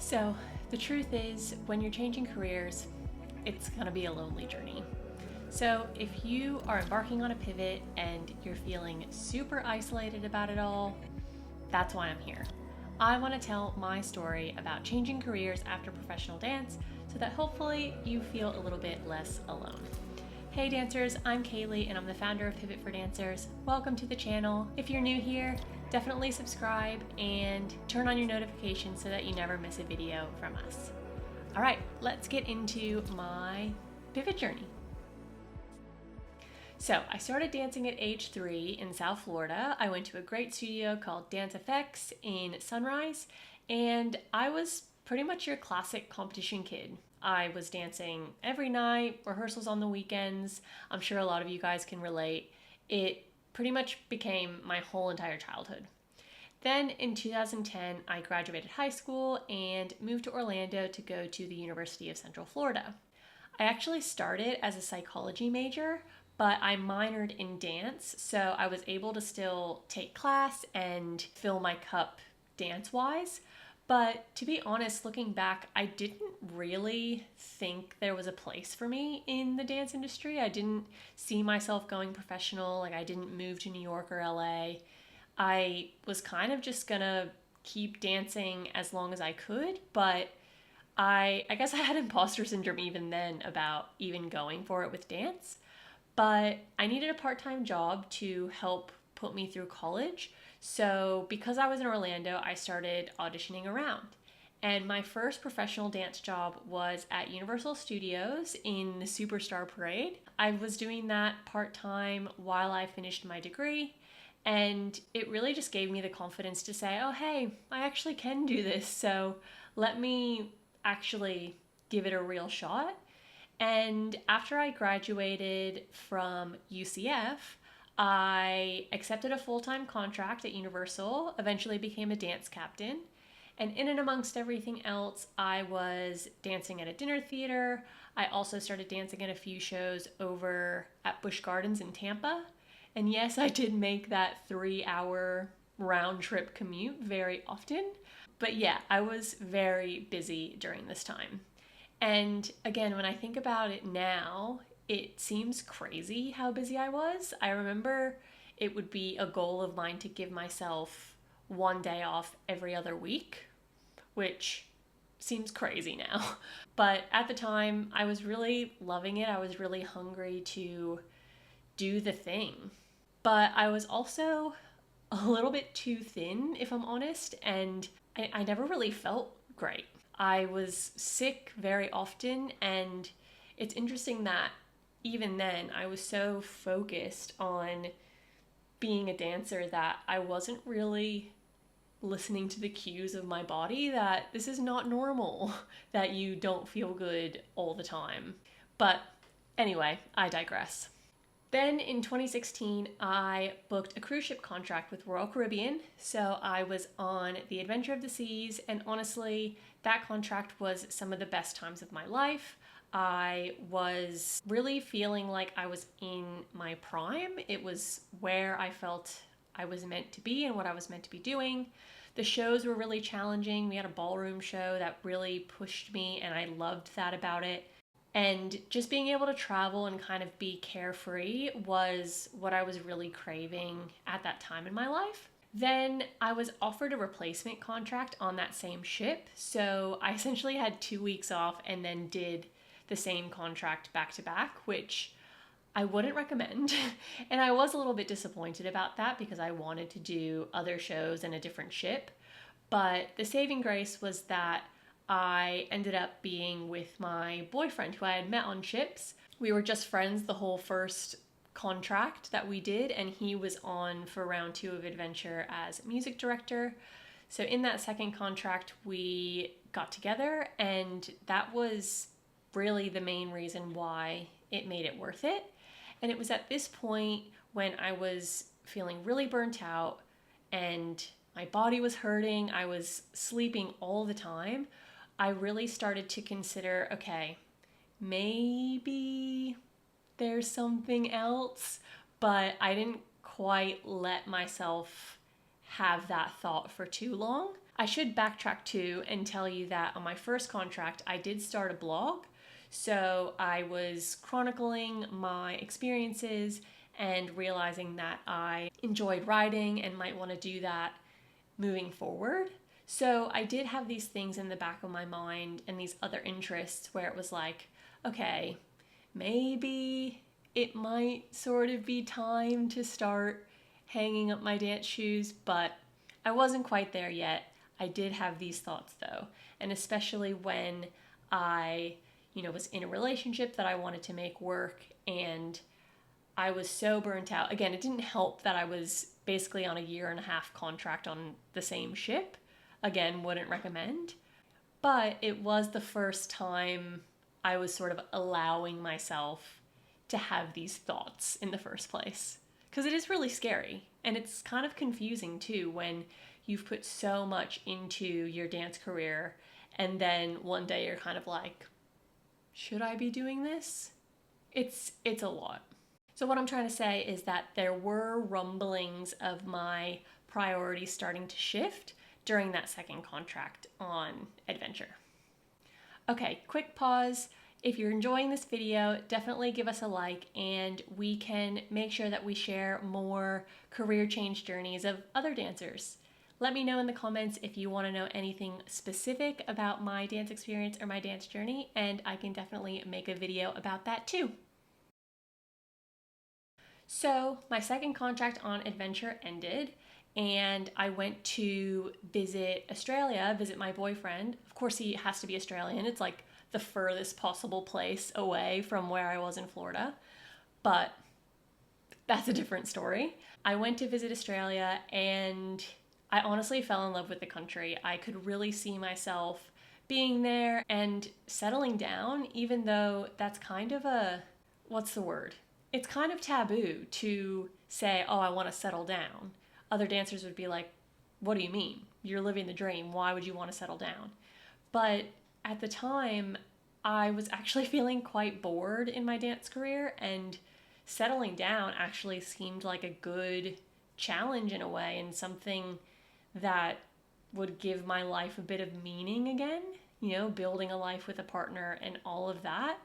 So, the truth is, when you're changing careers, it's gonna be a lonely journey. So, if you are embarking on a pivot and you're feeling super isolated about it all, that's why I'm here. I want to tell my story about changing careers after professional dance so that hopefully you feel a little bit less alone. Hey dancers, I'm Kaylee and I'm the founder of Pivot for Dancers. Welcome to the channel. If you're new here, definitely subscribe and turn on your notifications so that you never miss a video from us. All right, let's get into my pivot journey. So I started dancing at age 3 in South Florida. I went to a great studio called Dance FX in Sunrise, and I was pretty much your classic competition kid. I was dancing every night, rehearsals on the weekends. I'm sure a lot of you guys can relate. It pretty much became my whole entire childhood. Then in 2010, I graduated high school and moved to Orlando to go to the University of Central Florida. I actually started as a psychology major, but I minored in dance, so I was able to still take class and fill my cup dance-wise. But to be honest, looking back, I didn't really think there was a place for me in the dance industry. I didn't see myself going professional, like I didn't move to New York or LA. I was kind of just gonna keep dancing as long as I could, but I guess I had imposter syndrome even then about even going for it with dance. But I needed a part-time job to help put me through college. So because I was in Orlando, I started auditioning around. And my first professional dance job was at Universal Studios in the Superstar Parade. I was doing that part-time while I finished my degree. And it really just gave me the confidence to say, oh, hey, I actually can do this. So let me actually give it a real shot. And after I graduated from UCF, I accepted a full-time contract at Universal, eventually became a dance captain. And in and amongst everything else, I was dancing at a dinner theater. I also started dancing at a few shows over at Busch Gardens in Tampa. And yes, I did make that 3-hour round trip commute very often. But yeah, I was very busy during this time. And again, when I think about it now, it seems crazy how busy I was. I remember it would be a goal of mine to give myself one day off every other week, which seems crazy now. But at the time, I was really loving it. I was really hungry to do the thing. But I was also a little bit too thin, if I'm honest, and I never really felt great. I was sick very often, and it's interesting that even then I was so focused on being a dancer that I wasn't really listening to the cues of my body that this is not normal, that you don't feel good all the time. But anyway, I digress. Then in 2016, I booked a cruise ship contract with Royal Caribbean. So I was on the Adventure of the Seas, and honestly, that contract was some of the best times of my life. I was really feeling like I was in my prime. It was where I felt I was meant to be and what I was meant to be doing. The shows were really challenging. We had a ballroom show that really pushed me, and I loved that about it. And just being able to travel and kind of be carefree was what I was really craving at that time in my life. Then I was offered a replacement contract on that same ship. So I essentially had 2 weeks off and then did the same contract back to back, which I wouldn't recommend. And I was a little bit disappointed about that because I wanted to do other shows in a different ship. But the saving grace was that I ended up being with my boyfriend who I had met on ships. We were just friends the whole first contract that we did, and he was on for round 2 of Adventure as music director. So in that second contract, we got together, and that was really the main reason why it made it worth it. And it was at this point when I was feeling really burnt out and my body was hurting, I was sleeping all the time. I really started to consider, okay, maybe there's something else, but I didn't quite let myself have that thought for too long. I should backtrack too and tell you that on my first contract, I did start a blog. So I was chronicling my experiences and realizing that I enjoyed writing and might want to do that moving forward. So I did have these things in the back of my mind and these other interests where it was like, okay, maybe it might sort of be time to start hanging up my dance shoes, but I wasn't quite there yet. I did have these thoughts though, and especially when I, was in a relationship that I wanted to make work and I was so burnt out. Again, it didn't help that I was basically on a 1.5-year contract on the same ship. Again, wouldn't recommend. But it was the first time I was sort of allowing myself to have these thoughts in the first place. Because it is really scary. And it's kind of confusing too when you've put so much into your dance career and then one day you're kind of like, should I be doing this? It's a lot. So what I'm trying to say is that there were rumblings of my priorities starting to shift during that second contract on Adventure. Okay, quick pause. If you're enjoying this video, definitely give us a like and we can make sure that we share more career change journeys of other dancers. Let me know in the comments if you want to know anything specific about my dance experience or my dance journey, and I can definitely make a video about that too. So my second contract on Adventure ended and I went to visit Australia, visit my boyfriend. Of course, he has to be Australian. It's like the furthest possible place away from where I was in Florida, but that's a different story. I went to visit Australia and I honestly fell in love with the country. I could really see myself being there and settling down, even though that's kind of what's the word? It's kind of taboo to say, oh, I want to settle down. Other dancers would be like, what do you mean? You're living the dream. Why would you want to settle down? But at the time, I was actually feeling quite bored in my dance career, and settling down actually seemed like a good challenge in a way and something that would give my life a bit of meaning again. Building a life with a partner and all of that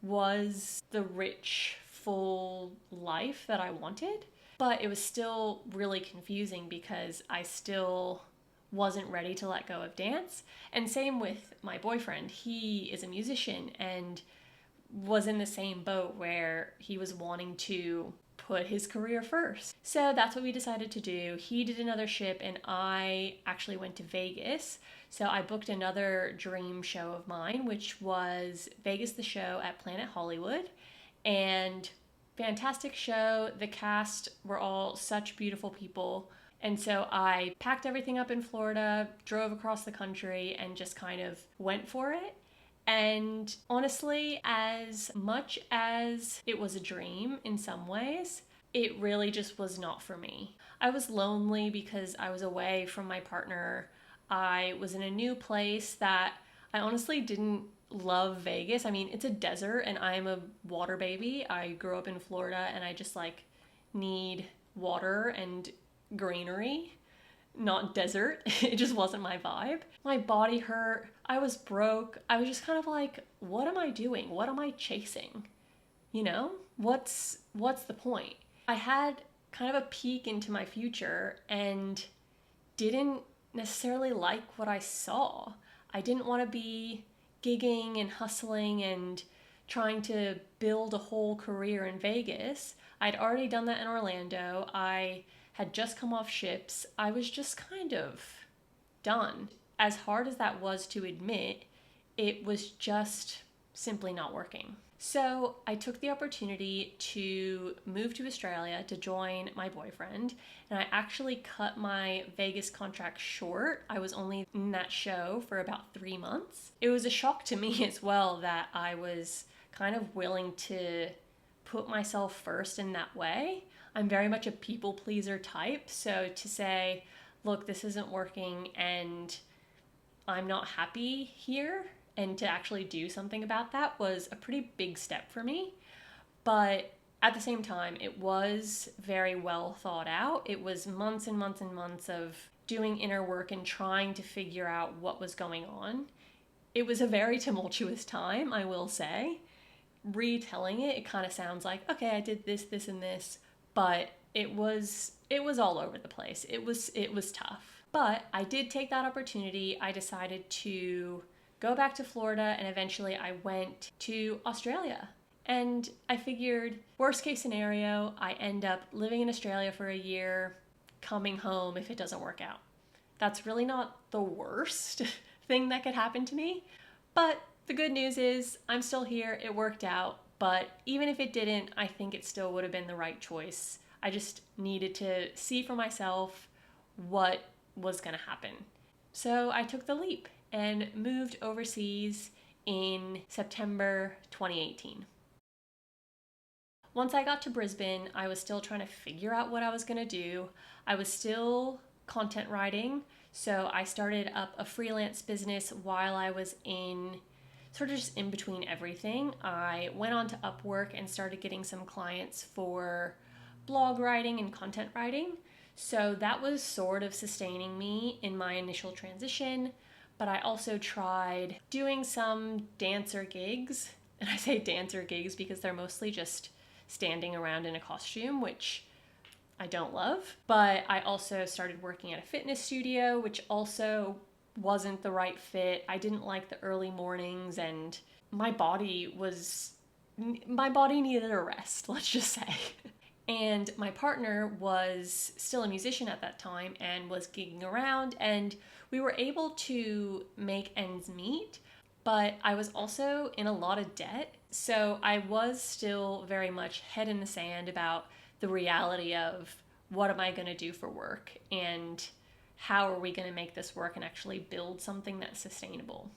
was the rich, full life that I wanted. But it was still really confusing because I still wasn't ready to let go of dance. And same with my boyfriend. He is a musician and was in the same boat where he was wanting to put his career first. So that's what we decided to do. He did another ship and I actually went to Vegas. So I booked another dream show of mine, which was Vegas the Show at Planet Hollywood. And fantastic show. The cast were all such beautiful people. And so I packed everything up in Florida, drove across the country, and just kind of went for it. And honestly, as much as it was a dream in some ways, it really just was not for me. I was lonely because I was away from my partner. I was in a new place that I honestly didn't love. Vegas. I mean, it's a desert and I'm a water baby. I grew up in Florida and I just need water and greenery, not desert. It just wasn't my vibe. My body hurt. I was broke. I was just kind of like, what am I doing? What am I chasing? What's the point? I had kind of a peek into my future and didn't necessarily like what I saw. I didn't want to be gigging and hustling and trying to build a whole career in Vegas. I'd already done that in Orlando. I had just come off ships. I was just kind of done. As hard as that was to admit, it was just simply not working. So I took the opportunity to move to Australia to join my boyfriend, and I actually cut my Vegas contract short. I was only in that show for about 3 months. It was a shock to me as well that I was kind of willing to put myself first in that way. I'm very much a people pleaser type, so to say, look, this isn't working and I'm not happy here, and to actually do something about that was a pretty big step for me. But at the same time, it was very well thought out. It was months and months and months of doing inner work and trying to figure out what was going on. It was a very tumultuous time, I will say. Retelling it, it kind of sounds like, okay, I did this, this, and this, but it was all over the place. It was tough. But I did take that opportunity. I decided to go back to Florida, and eventually I went to Australia. And I figured, worst case scenario, I end up living in Australia for a year, coming home if it doesn't work out. That's really not the worst thing that could happen to me. But the good news is I'm still here. It worked out. But even if it didn't, I think it still would have been the right choice. I just needed to see for myself what was going to happen. So I took the leap and moved overseas in September 2018. Once I got to Brisbane, I was still trying to figure out what I was going to do. I was still content writing, so I started up a freelance business while I was sort of just in between everything. I went on to Upwork and started getting some clients for blog writing and content writing. So that was sort of sustaining me in my initial transition, but I also tried doing some dancer gigs. And I say dancer gigs because they're mostly just standing around in a costume, which I don't love. But I also started working at a fitness studio, which also wasn't the right fit. I didn't like the early mornings, and my body needed a rest, let's just say. And my partner was still a musician at that time and was gigging around, and we were able to make ends meet, but I was also in a lot of debt. So I was still very much head in the sand about the reality of what am I going to do for work and how are we going to make this work and actually build something that's sustainable.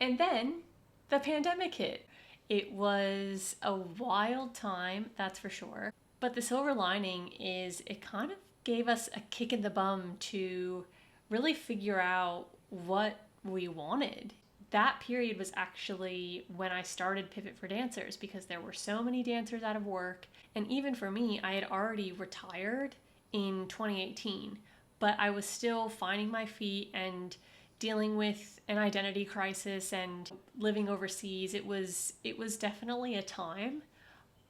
And then the pandemic hit. It was a wild time, that's for sure. But the silver lining is it kind of gave us a kick in the bum to really figure out what we wanted. That period was actually when I started Pivot for Dancers, because there were so many dancers out of work. And even for me, I had already retired in 2018, but I was still finding my feet and dealing with an identity crisis and living overseas. It was definitely a time,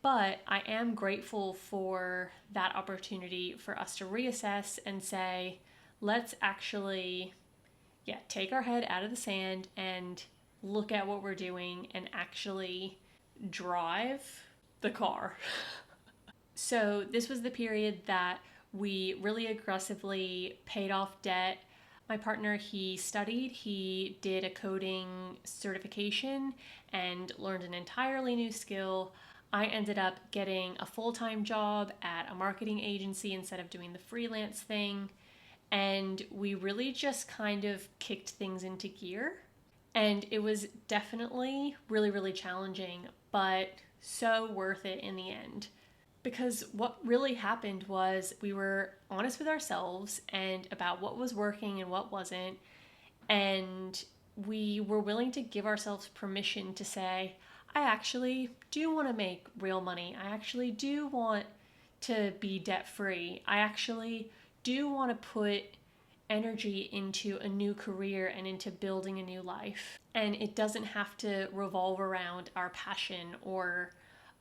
but I am grateful for that opportunity for us to reassess and say, let's actually take our head out of the sand and look at what we're doing and actually drive the car. So this was the period that we really aggressively paid off debt. My partner, he studied, he did a coding certification and learned an entirely new skill. I ended up getting a full-time job at a marketing agency instead of doing the freelance thing. And we really just kind of kicked things into gear. And it was definitely really, really challenging, but so worth it in the end. Because what really happened was we were honest with ourselves and about what was working and what wasn't. And we were willing to give ourselves permission to say, I actually do want to make real money. I actually do want to be debt-free. I actually do want to put energy into a new career and into building a new life. And it doesn't have to revolve around our passion or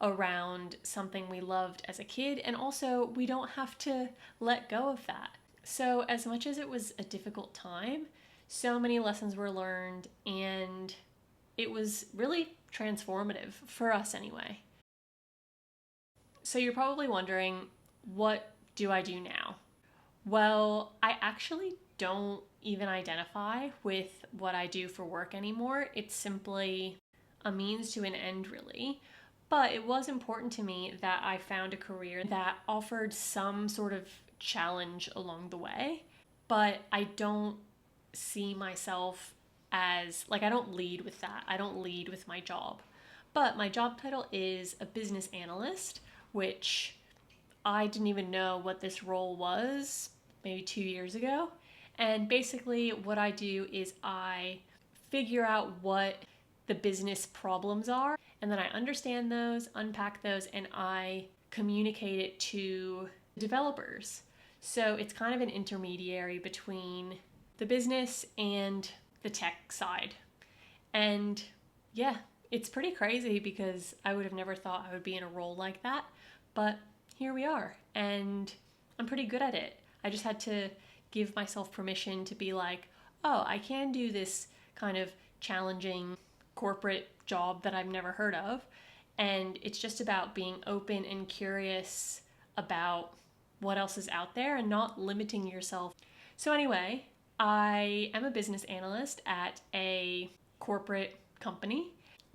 around something we loved as a kid. And also, we don't have to let go of that. So as much as it was a difficult time, so many lessons were learned, and it was really transformative for us anyway. So you're probably wondering, what do I do now? Well, I actually don't even identify with what I do for work anymore. It's simply a means to an end, really. But it was important to me that I found a career that offered some sort of challenge along the way. But I don't see myself as, I don't lead with that. I don't lead with my job. But my job title is a business analyst, which I didn't even know what this role was maybe 2 years ago. And basically what I do is I figure out what the business problems are, and then I understand those, unpack those, and I communicate it to developers. So it's kind of an intermediary between the business and the tech side. And yeah, it's pretty crazy because I would have never thought I would be in a role like that, but here we are, and I'm pretty good at it. I just had to give myself permission to be like, oh, I can do this kind of challenging corporate job that I've never heard of, and it's just about being open and curious about what else is out there and not limiting yourself. So anyway, I am a business analyst at a corporate company,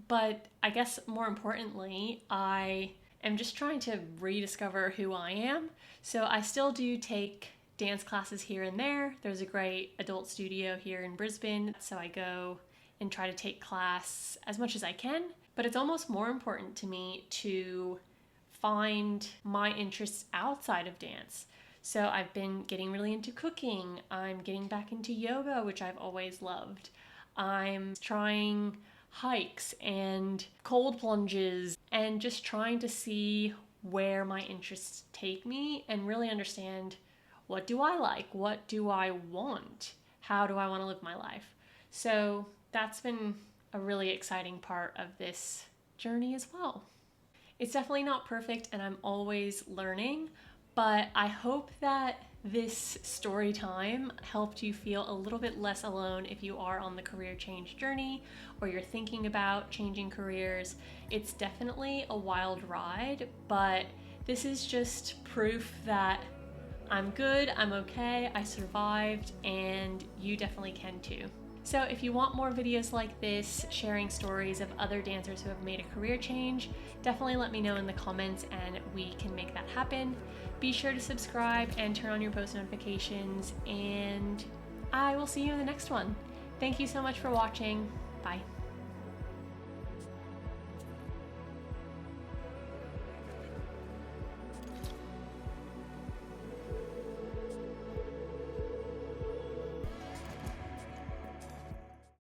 but I guess more importantly, I am just trying to rediscover who I am. So I still do take dance classes here and there. There's a great adult studio here in Brisbane, so I go and try to take class as much as I can. But it's almost more important to me to find my interests outside of dance. So I've been getting really into cooking. I'm getting back into yoga, which I've always loved. I'm trying hikes and cold plunges and just trying to see where my interests take me and really understand, what do I like? What do I want? How do I want to live my life? So that's been a really exciting part of this journey as well. It's definitely not perfect and I'm always learning, but I hope that this story time helped you feel a little bit less alone if you are on the career change journey or you're thinking about changing careers. It's definitely a wild ride, but this is just proof that I'm good, I'm okay, I survived, and you definitely can too. So if you want more videos like this, sharing stories of other dancers who have made a career change, definitely let me know in the comments and we can make that happen. Be sure to subscribe and turn on your post notifications, and I will see you in the next one. Thank you so much for watching. Bye.